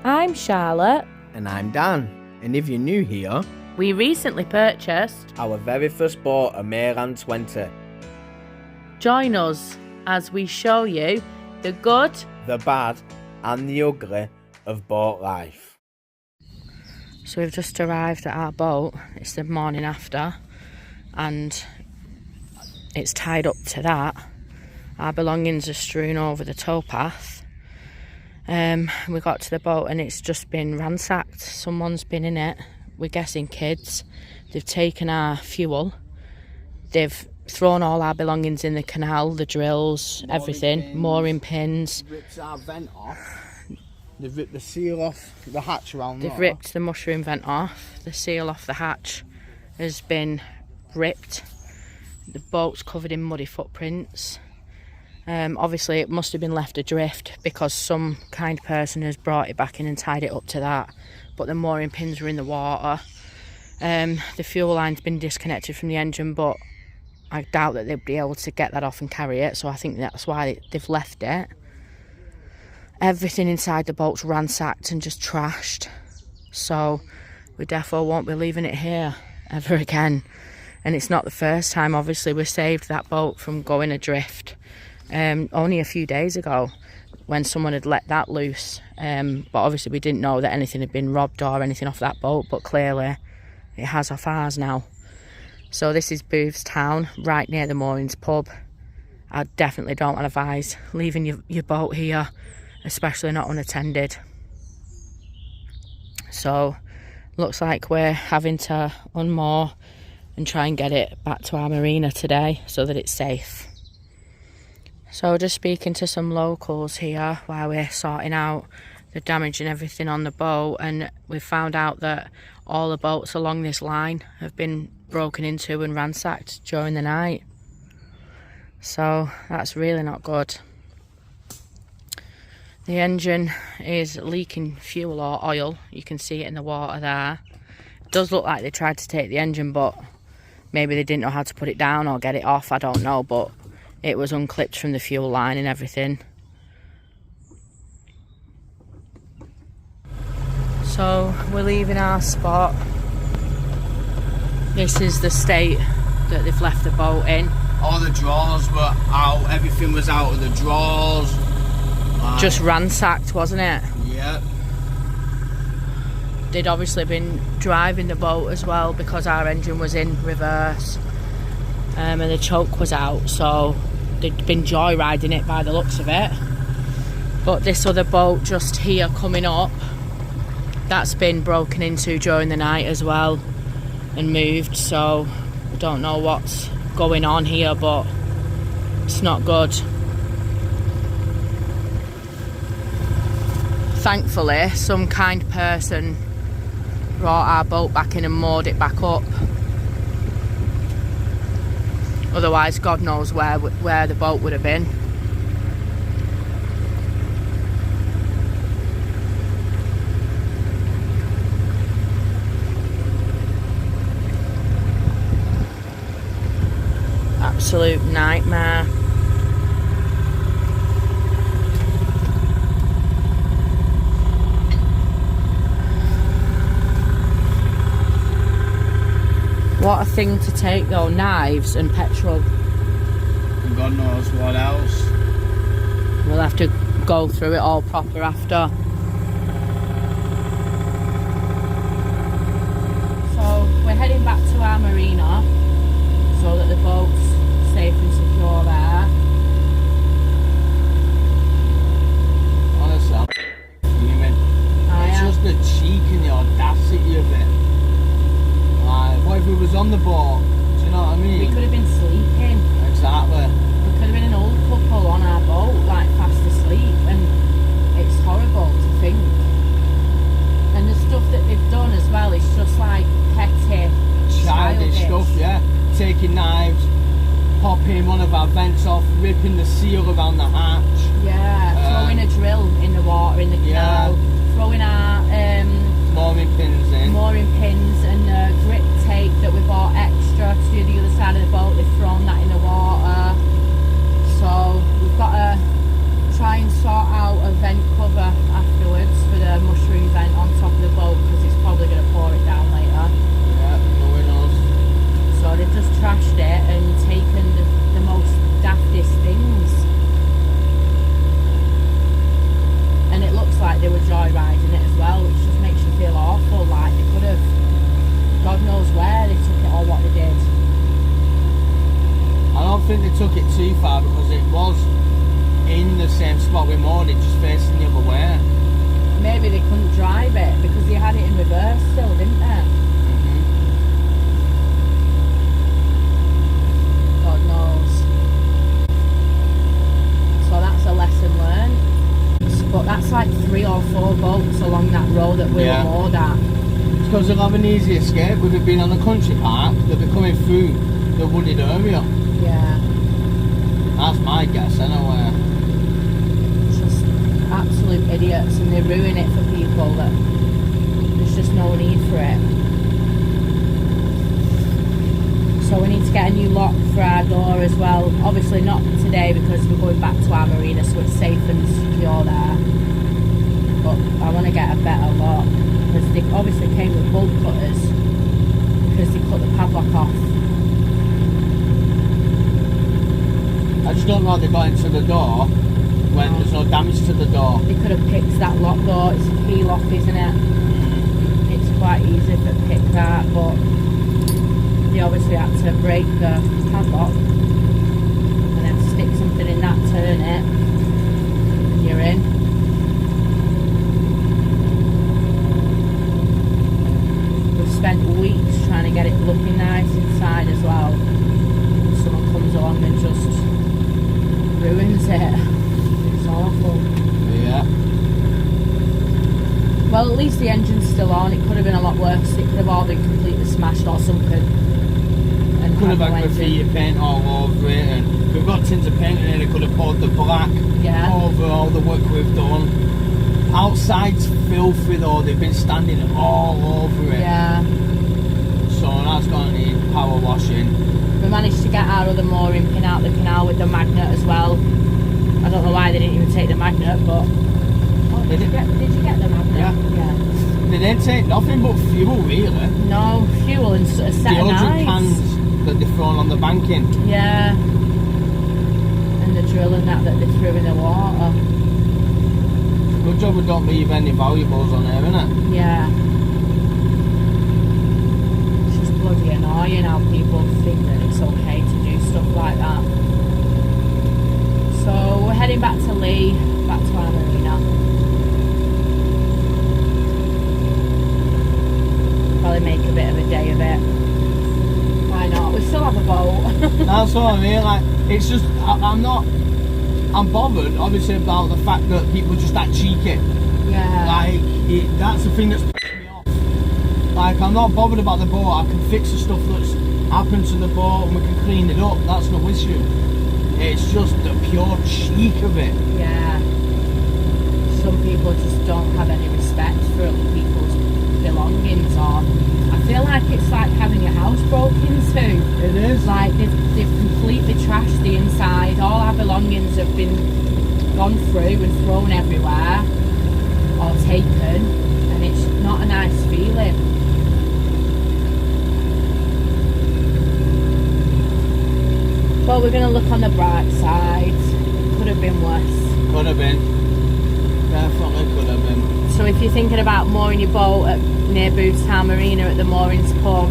I'm Charlotte. And I'm Dan. And if you're new here, we recently purchased our very first boat, a Ep23. Join us as we show you the good, the bad, and the ugly of boat life. So we've just arrived at our boat. It's the morning after, and it's tied up to that. Our belongings are strewn over the towpath. We got to the boat and it's just been ransacked. Someone's been in it. We're guessing kids. They've taken our fuel. They've thrown all our belongings in the canal, the drills, everything. Mooring pins. Ripped our vent off. They've ripped the seal off the hatch around there. They've ripped the mushroom vent off. The seal off the hatch has been ripped. The boat's covered in muddy footprints. Obviously it must have been left adrift because some kind person has brought it back in and tied it up to that, but the mooring pins were in the water. The fuel line's been disconnected from the engine, but I doubt that they'll be able to get that off and carry it, so I think that's why they've left it. Everything inside the boat's ransacked and just trashed, so we defo won't be leaving it here ever again. And it's not the first time. Obviously we saved that boat from going adrift only a few days ago when someone had let that loose, but obviously we didn't know that anything had been robbed or anything off that boat, but clearly it has off ours now. So this is Booth's Town, right near the Moorings pub. I definitely don't advise leaving your boat here, especially not unattended. So looks like we're having to unmoor and try and get it back to our marina today so that it's safe. So just speaking to some locals here while we're sorting out the damage and everything on the boat, and we've found out that all the boats along this line have been broken into and ransacked during the night. So that's really not good. The engine is leaking fuel or oil. You can see it in the water there. It does look like they tried to take the engine, but maybe they didn't know how to put it down or get it off, I don't know, but it was unclipped from the fuel line and everything. So we're leaving our spot. This is the state that they've left the boat in. All the drawers were out, everything was out of the drawers. Just ransacked, wasn't it? Yeah. They'd obviously been driving the boat as well because our engine was in reverse, and the choke was out, so they'd been joyriding it by the looks of it. But this other boat just here coming up, that's been broken into during the night as well and moved, so I don't know what's going on here, but it's not good. Thankfully some kind person brought our boat back in and moored it back up. Otherwise, God knows where the boat would have been. Absolute nightmare. What a thing to take though, knives and petrol. And God knows what else. We'll have to go through it all proper after. So we're heading back to our marina so that the boat's safe and secure there. Honestly, I'm fuming. It's just the cheek and the audacity of it. What if we was on the boat? Do you know what I mean? We could have been sleeping. Exactly. We could have been an old couple on our boat, like fast asleep, and it's horrible to think. And the stuff that they've done as well is just like petty, childish stuff, yeah. Taking knives, popping one of our vents off, ripping the seal around the hatch. Yeah, throwing a drill in the water in the canal, throwing our mooring pins and grip tape that we bought extra to the other side of the boat. They've thrown that in the water. So we've got to try and sort out a vent cover afterwards for the mushroom too far because it was in the same spot we moored it, just facing the other way. Maybe they couldn't drive it because they had it in reverse still, didn't they? God knows. So that's a lesson learned. But that's like 3 or 4 boats along that road that we were moored at. It's because they'll have an easy escape. With it being on the country park, they'll be coming through the wooded area. Yeah. That's my guess anyway. Just absolute idiots, and they ruin it for people that there's just no need for it. So we need to get a new lock for our door as well. Obviously not today because we're going back to our marina, so it's safe and secure there. But I want to get a better lock because they obviously came with bolt cutters because they cut the padlock off. I just don't know how they got into the door when there's no damage to the door. They could have picked that lock though. It's a key lock, isn't it? It's quite easy if they pick that, but they obviously had to break the padlock and then stick something in that, turn it, and you're in. We've spent weeks trying to get it looking nice inside as well. Someone comes along and just ruins it. It's awful. Yeah. Well, at least the engine's still on. It could have been a lot worse. It could have all been completely smashed or something. And Could have had graffiti paint all over it, and we've got tins of paint in it. They could have poured the black over all the work we've done. Outside's filthy though. They've been standing all over it. Yeah. So that's going to need power washing. We managed to get our other mooring pin out the canal with the magnet as well. I don't know why they didn't even take the magnet, but... Oh, did you get the magnet? Yeah. They didn't take nothing but fuel, really. No, fuel and a set of knives. The 100 cans that they've thrown on the banking. Yeah. And the drill and that they threw in the water. Good job we don't leave any valuables on there, innit? Yeah. It's just bloody annoying how people think that it's okay to do stuff like that. So we're heading back to Lee, back to our marina. Probably make a bit of a day of it. Why not? We still have a boat. That's what I mean, like, it's just, I'm bothered, obviously, about the fact that people just act cheeky. Yeah. Like, that's the thing that's pissed me off. Like, I'm not bothered about the boat. I can fix the stuff that's happened to the boat and we can clean it up. That's no issue. It's just the pure cheek of it. Yeah. Some people just don't have any respect for other people's belongings, or I feel like it's like having your house broken into. It is. Like they've completely trashed the inside. All our belongings have been gone through and thrown everywhere or taken, and it's not a nice feeling. Well, we're going to look on the bright side. Could have been worse. Could have been. Definitely could have been. So if you're thinking about mooring your boat near Bootstown Marina at the moorings pub,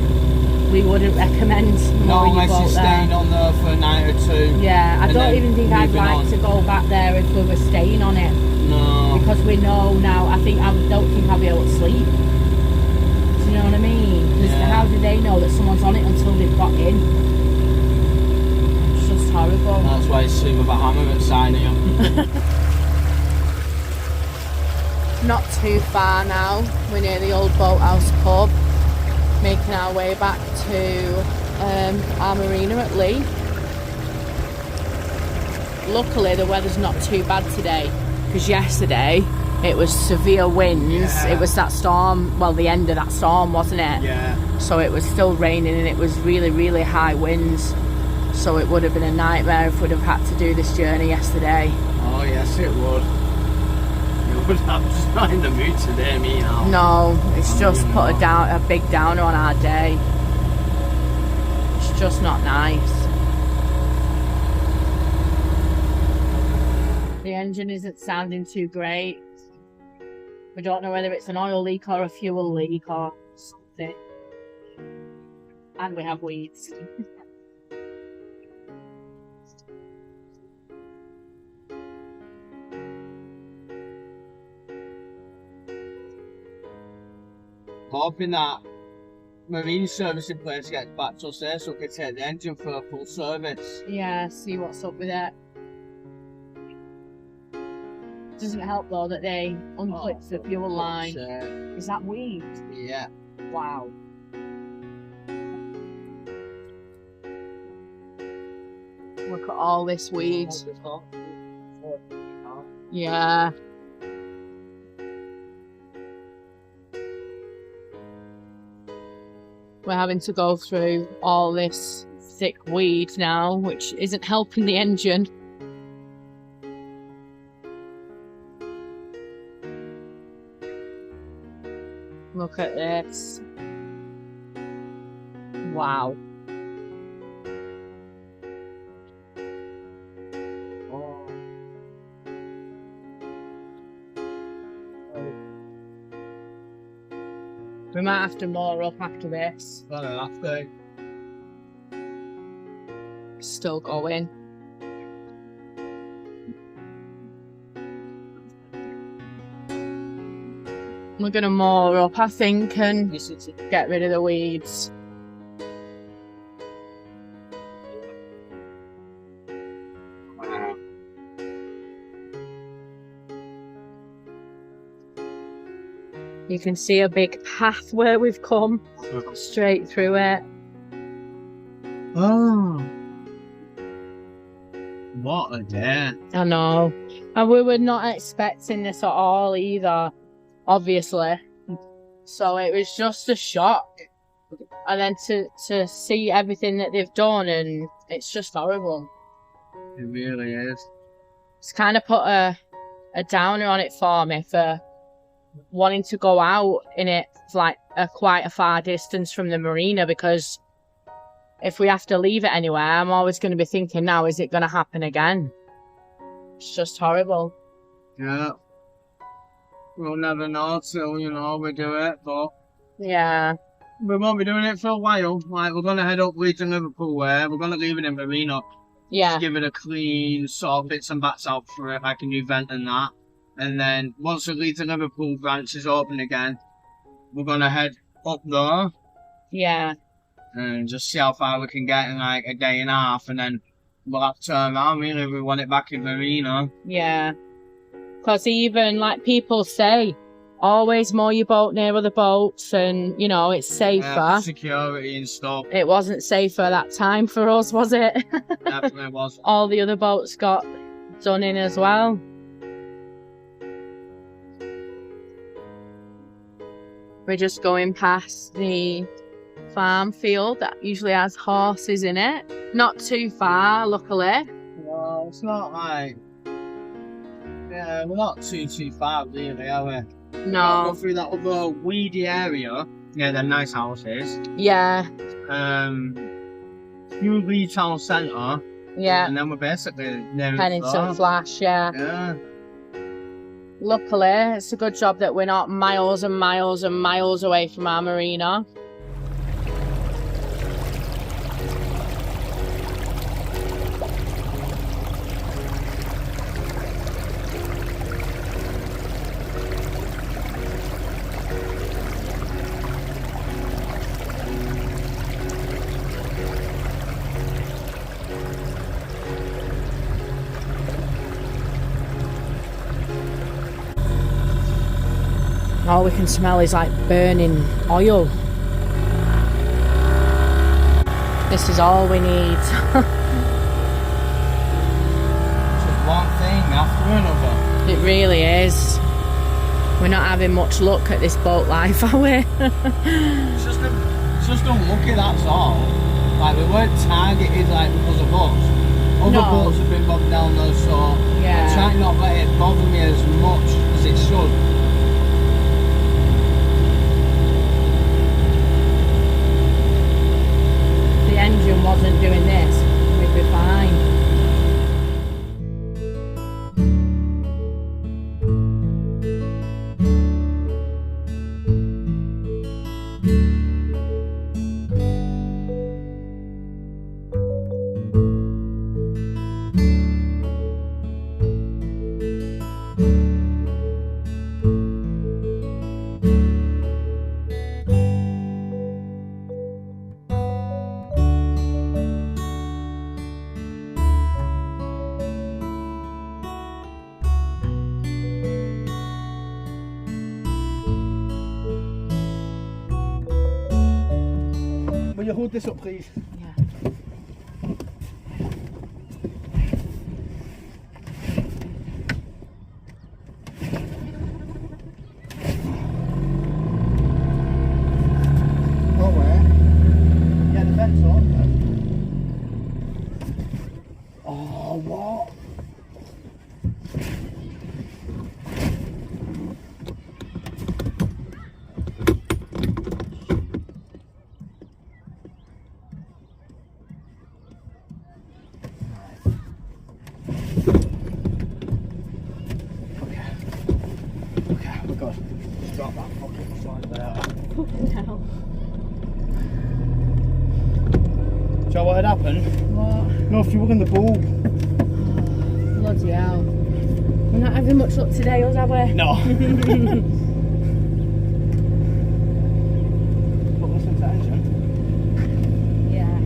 we wouldn't recommend mooring your boat there. Unless you're staying on there for a night or two. Yeah, I don't even think I'd like to go back there if we were staying on it. No. Because we know now, I don't think I'll be able to sleep. Do you know what I mean? Because how do they know that someone's on it until they've got in? It's just horrible. That's why you sleep with a hammer inside you. Not too far now. We're near the old boathouse pub, making our way back to our marina at Lee. Luckily the weather's not too bad today, because yesterday it was severe winds. It was that storm, well, the end of that storm, wasn't it? Yeah. So it was still raining and it was really, really high winds. So it would have been a nightmare if we'd have had to do this journey yesterday. Oh yes, it would. I'm just not in the mood today, me now. No, it's just put a big downer on our day. It's just not nice. The engine isn't sounding too great. We don't know whether it's an oil leak or a fuel leak or something. And we have weeds. hoping that marine servicing place gets back to us there so we can take the engine for a full service. Yeah, see what's up with it. Doesn't help though that they unclipped the fuel line. Is that weed? Yeah. Wow. Look at all this weed. Yeah. We're having to go through all this thick weed now, which isn't helping the engine. Look at this. Wow. We might have to moor up after this. Well, I'll have to. Still going. We're gonna moor up, I think, and get rid of the weeds. You can see a big path where we've come straight through it. Oh. What a day. I know. And we were not expecting this at all either, obviously. So it was just a shock. And then to see everything that they've done, and it's just horrible. It really is. It's kind of put a downer on it for me for wanting to go out in it like quite a far distance from the marina, because if we have to leave it anywhere, I'm always going to be thinking now, is it going to happen again? It's just horrible. Yeah. We'll never know till, we do it, but yeah, we won't be doing it for a while. Like, we're going to head up Leeds and Liverpool way. We're going to leave it in marina. Yeah. Just give it a clean, sort of bits and bats out for it, like a new vent and that. And then once the Leeds and Liverpool branch is open again, we're going to head up there. Yeah. And just see how far we can get in like a day and a half, and then we'll have to turn around really if we want it back in marina. Yeah. Because even like people say, always moor your boat near other boats, and it's safer. Yeah, security and stuff. It wasn't safer that time for us, was it? Definitely was. All the other boats got done in as well. We're just going past the farm field that usually has horses in it. Not too far, luckily. Well, it's not like... Yeah, we're not too far really, are we? No. Go through that other weedy area. Yeah, they're nice houses. Yeah. Through the town centre. Yeah. And then we're basically near Pennington Flash, yeah. Yeah. Luckily, it's a good job that we're not miles and miles and miles away from our marina. All we can smell is like burning oil. This is all we need. Just one thing after another. It really is. We're not having much luck at this boat life, are we? It's just unlucky, that's all. Like, we weren't targeted like because of us. Other boats have been bogged down though, so yeah. I try not to let it bother me as much as it should. The engine wasn't doing this, we'd be fine. hold this up, please? Yeah. Oh, where? Yeah, the vent's on. Oh, what? Okay, we're good. Just drop that fucking slide there. Fucking hell. Do you know what had happened? What? No fuel in the bulb. Bloody hell. We're not having much luck today, us, are we? No. But listen to engine. Yeah.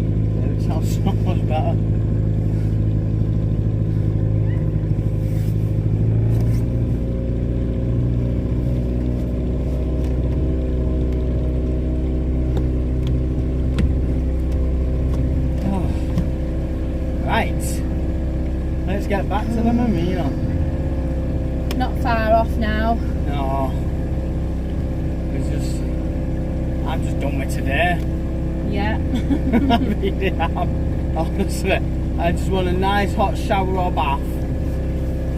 It sounds so much better. Right, let's get back to the marina. Not far off now. No, I'm just done with today. Yeah. I really am. Honestly, I just want a nice hot shower or bath,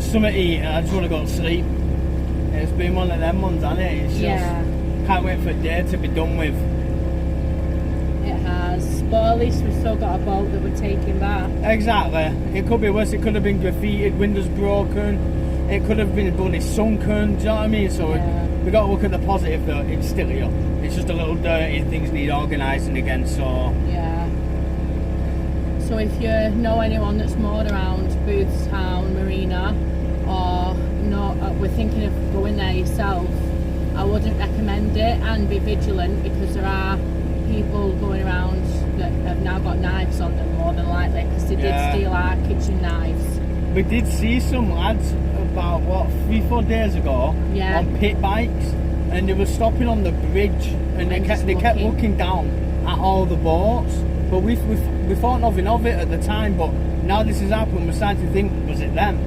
something to eat, and I just want to go to sleep. It's been one of them ones, hasn't it? It's just, can't wait for a day to be done with. It has. But at least we've still got a boat that we're taking back. Exactly. It could be worse. It could have been graffitied, windows broken. It could have been bloody sunken. Do you know what I mean? So we got to look at the positive though. It's still here. It's just a little dirty. Things need organising again. So yeah. So if you know anyone that's moored around Boothstown Marina, or not, we're thinking of going there yourself, I wouldn't recommend it, and be vigilant because there are people going around that have now got knives on them, more than likely, because they did steal our kitchen knives. We did see some lads about 3-4 days ago on pit bikes, and they were stopping on the bridge, and they kept looking down at all the boats. But we thought nothing of it at the time, but now this has happened, we're starting to think, was it them?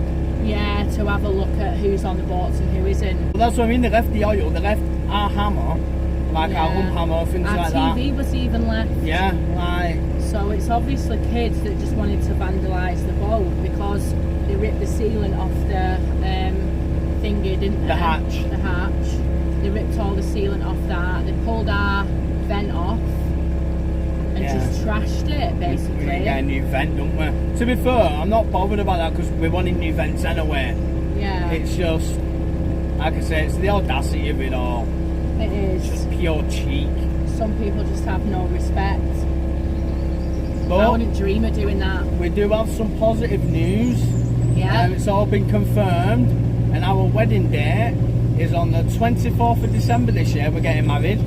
Yeah, to have a look at who's on the boats and who isn't. Well, that's what I mean. They left the oil, they left our hammer, like our home hammer, things our like that. Our TV was even left. Yeah, like. So it's obviously kids that just wanted to vandalise the boat because they ripped the sealant off the thingy, didn't they? The hatch. The hatch. They ripped all the sealant off that. They pulled our vent off and just trashed it, basically. We get a new vent, don't we? To be fair, I'm not bothered about that because we're wanting new vents anyway. Yeah. It's just, like I say, it's the audacity of it all. It is. It's just pure cheek. Some people just have no respect. But I wouldn't dream of doing that. We do have some positive news. Yeah. It's all been confirmed, and our wedding date is on the 24th of December this year. We're getting married.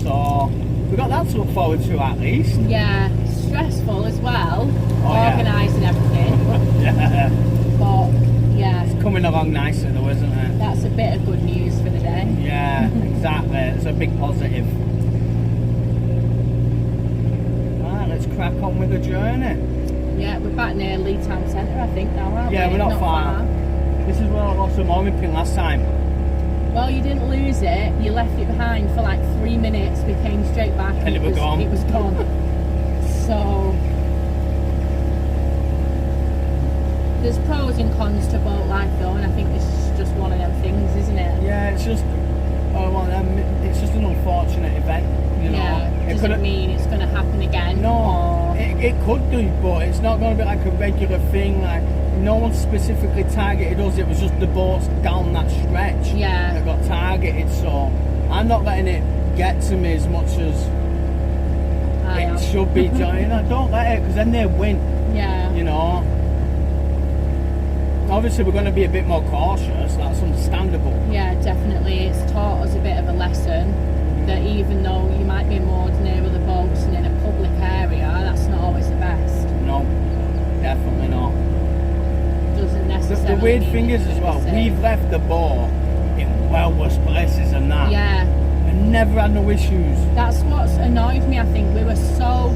So we've got that to look forward to at least. Yeah, stressful as well, organising yeah. everything. Yeah. But yeah, it's coming along nicely though, isn't it? That's a bit of good news for the day. Yeah, exactly. It's a big positive. Right, let's crack on with the journey. Yeah, we're back near Lee Town Centre, I think now, aren't we? Yeah, we're not far. This is where I lost the mooring pin last time. Well, you didn't lose it. You left it behind for like 3 minutes. We came straight back And it was gone. It was gone. So there's pros and cons to boat life though, and I think this is just one of them things, isn't it? Yeah, it's just it's just an unfortunate event, you know. Yeah, It doesn't mean it's going to happen again. No, it could do, but it's not going to be like a regular thing. Like no one specifically targeted us. It was just the boats down that stretch that got targeted. So I'm not letting it get to me as much as it should be. Don't let it, because then they win. Yeah. You know. Obviously, we're going to be a bit more cautious. That's understandable. Yeah, definitely. It's taught us a bit of a lesson that even though you might be moored near other boats and in a public area, that's not always the best. No, definitely not. Doesn't necessarily. The weird thing is as well, we've left the boat in well worse places than that. Yeah. and never had no issues. That's what's annoyed me. I think we were so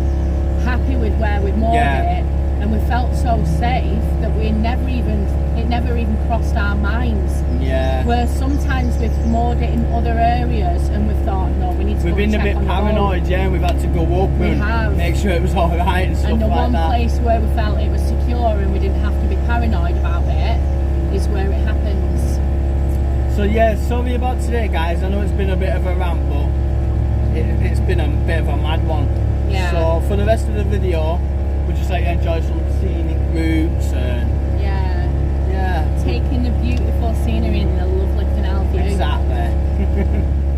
happy with where we moored it, and we felt so safe that it never even crossed our minds. Yeah. Where sometimes we've moored it in other areas and we've thought, no, we need to. We've been a bit paranoid, yeah. We've had to go up and make sure it was all right and stuff like that. And the one place where we felt it was secure and we didn't have to be paranoid about it is where it happens. So yeah, sorry about today, guys. I know it's been a bit of a rant, but it's been a bit of a mad one. Yeah. So for the rest of the video, we'll just like enjoy some scenic routes and taking the beautiful scenery and the lovely canal view. Exactly.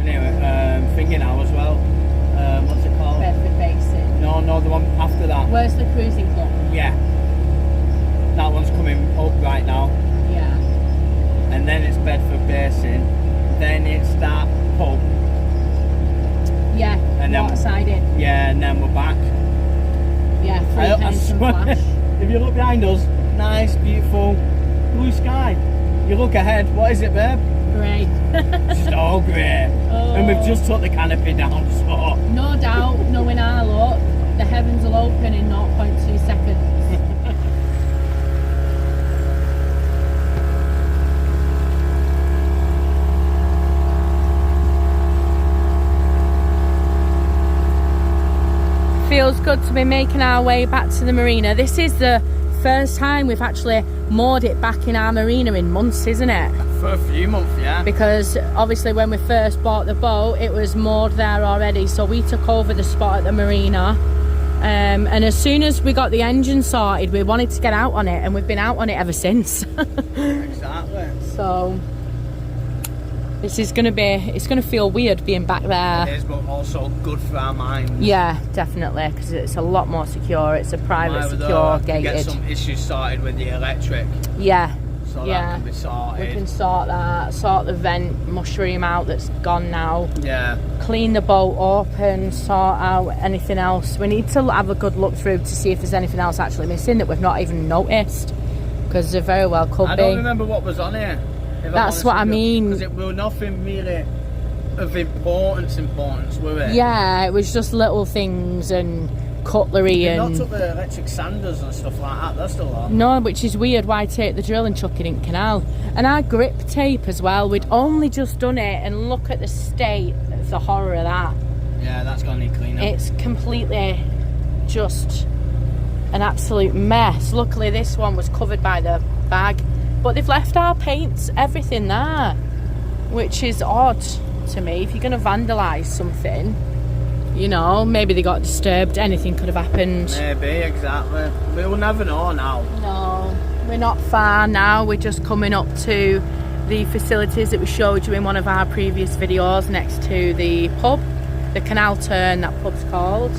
Anyway, thinking now as well. What's it called? Bedford Basin. No, the one after that. Where's the cruising club? Yeah. That one's coming up right now. Yeah. And then it's Bedford Basin. Then it's that pub. Yeah. And then water-sided. Yeah, and then we're back. Yeah. Henson Flash. If you look behind us, nice, beautiful blue sky. You look ahead. What is it, babe? Grey. So grey. Oh. And we've just took the canopy down. So no doubt, knowing our luck, the heavens will open in 0.2 seconds. Feels good to be making our way back to the marina. This is the first time we've actually moored it back in our marina in months, isn't it? for a few months, yeah. Because obviously when we first bought the boat, it was moored there already, so we took over the spot at the marina. And as soon as we got the engine sorted, we wanted to get out on it, and we've been out on it ever since. Exactly. So this is gonna be, it's gonna feel weird being back there. It is, but also good for our minds. Yeah, definitely, because it's a lot more secure. It's a private, secure, gated. Get some issues sorted with the electric. Yeah. So yeah. that can be sorted. We can sort that, sort the vent mushroom out that's gone now. Yeah. Clean the boat up and sort out anything else. We need to have a good look through to see if there's anything else actually missing that we've not even noticed. Because there very well could be. I don't remember what was on here. That's what I mean. Because it was nothing really of importance, were it? Yeah, it was just little things and cutlery You've and... not took the electric sanders and stuff like that, that's still on. No, which is weird. Why take the drill and chuck it in Canal? And our grip tape as well, we'd only just done it, and look at the state of the horror of that. Yeah, that's gonna need cleaning. It's completely just an absolute mess. Luckily this one was covered by the bag, but they've left our paints, everything there, which is odd to me. If you're going to vandalise something, you know, maybe they got disturbed, anything could have happened. Maybe, exactly. We'll never know now. No, we're not far now. We're just coming up to the facilities that we showed you in one of our previous videos, next to the pub, the Canal Turn, that pub's called.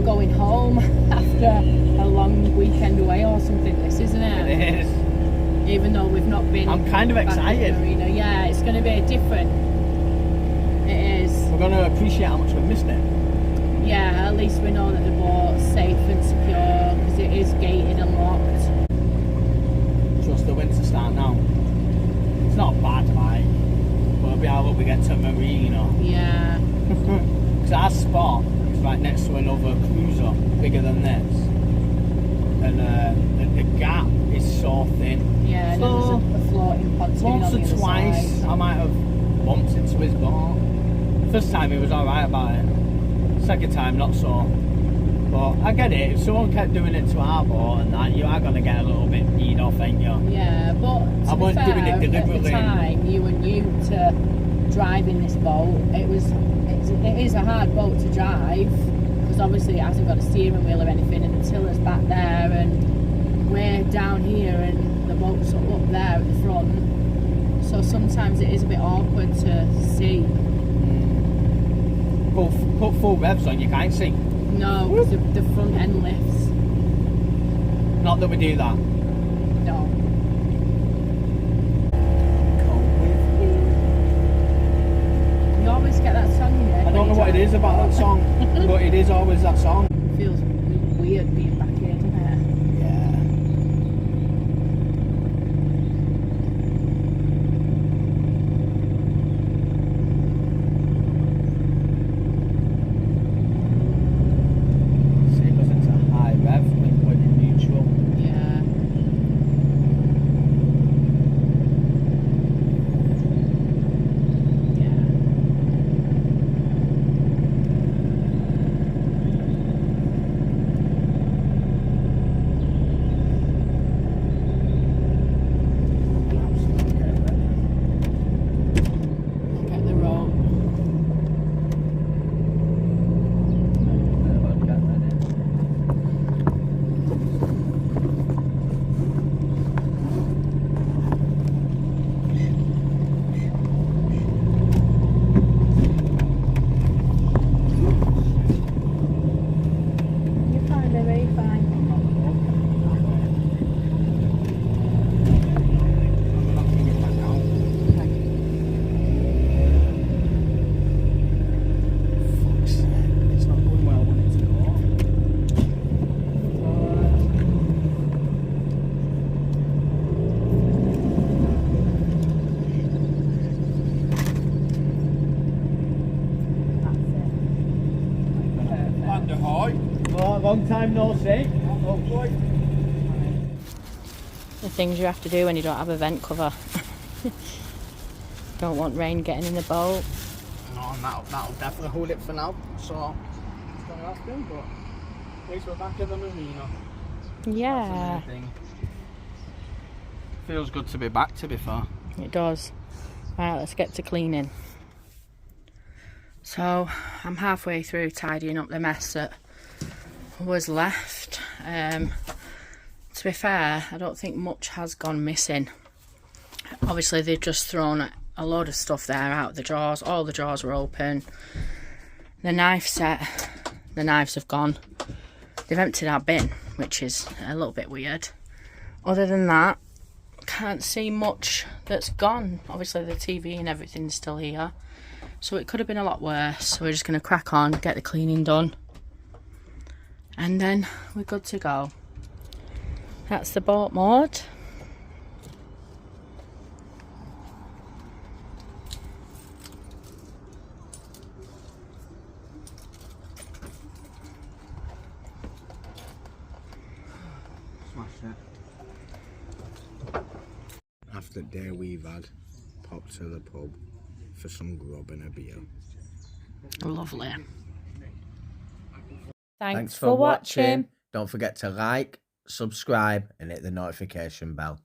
Going home after a long weekend away or something, this, isn't it? It is. Even though we've not been. I'm kind of excited. Yeah, it's going to be different. It is. We're going to appreciate how much we've missed it. Yeah, at least we know that the boat's safe and secure because it is gated and locked. Just the winter start now. It's not bad, like, but it'll be how we get to Marina. Yeah. Because our spot is right next to another cruiser bigger than this, and the gap is so thin. Yeah, and so then there's a floating pontoon once on the or other twice side. I might have bumped into his boat. First time he was alright about it. Second time not so. But I get it, if someone kept doing it to our boat and that, you are going to get a little bit peed off, ain't you? Yeah, but I wasn't doing it deliberately. At the time, you were new to driving this boat. It is a hard boat to drive because obviously it hasn't got a steering wheel or anything, and the tiller's back there and we're down here and the boat's up there at the front. So sometimes it is a bit awkward to see. Put full revs on, you can't see. No, because the front end lifts. Not that we do that. No. You always get that song in there. I don't know what it is about that song, but it is always that song. It feels weird being back here, doesn't it? Yeah. See, because it's a high rev when in neutral. Yeah. Yeah. Get the rope. You're fine, baby, you're fine. It's not going where I want it to go. Under high. Oh, long time no see. Oh boy. The things you have to do when you don't have a vent cover. Don't want rain getting in the boat. No, and that'll definitely hold it for now. So it's gonna have to, but at least we're back at the marina. Yeah, That's the main thing. Feels good to be back, to be fair. it does. Right, let's get to cleaning. So I'm halfway through tidying up the mess that was left. To be fair, I don't think much has gone missing. Obviously they've just thrown a load of stuff there out of the drawers. All the drawers were open. The knife set, the knives have gone. They've emptied our bin, which is a little bit weird. Other than that, can't see much that's gone. Obviously the TV and everything's still here, so it could have been a lot worse. So we're just going to crack on, get the cleaning done, and then we're good to go. That's the boat mode. After the day we've had, pop to the pub for some grub and a beer. Lovely. Thanks for watching. Don't forget to like, subscribe and hit the notification bell.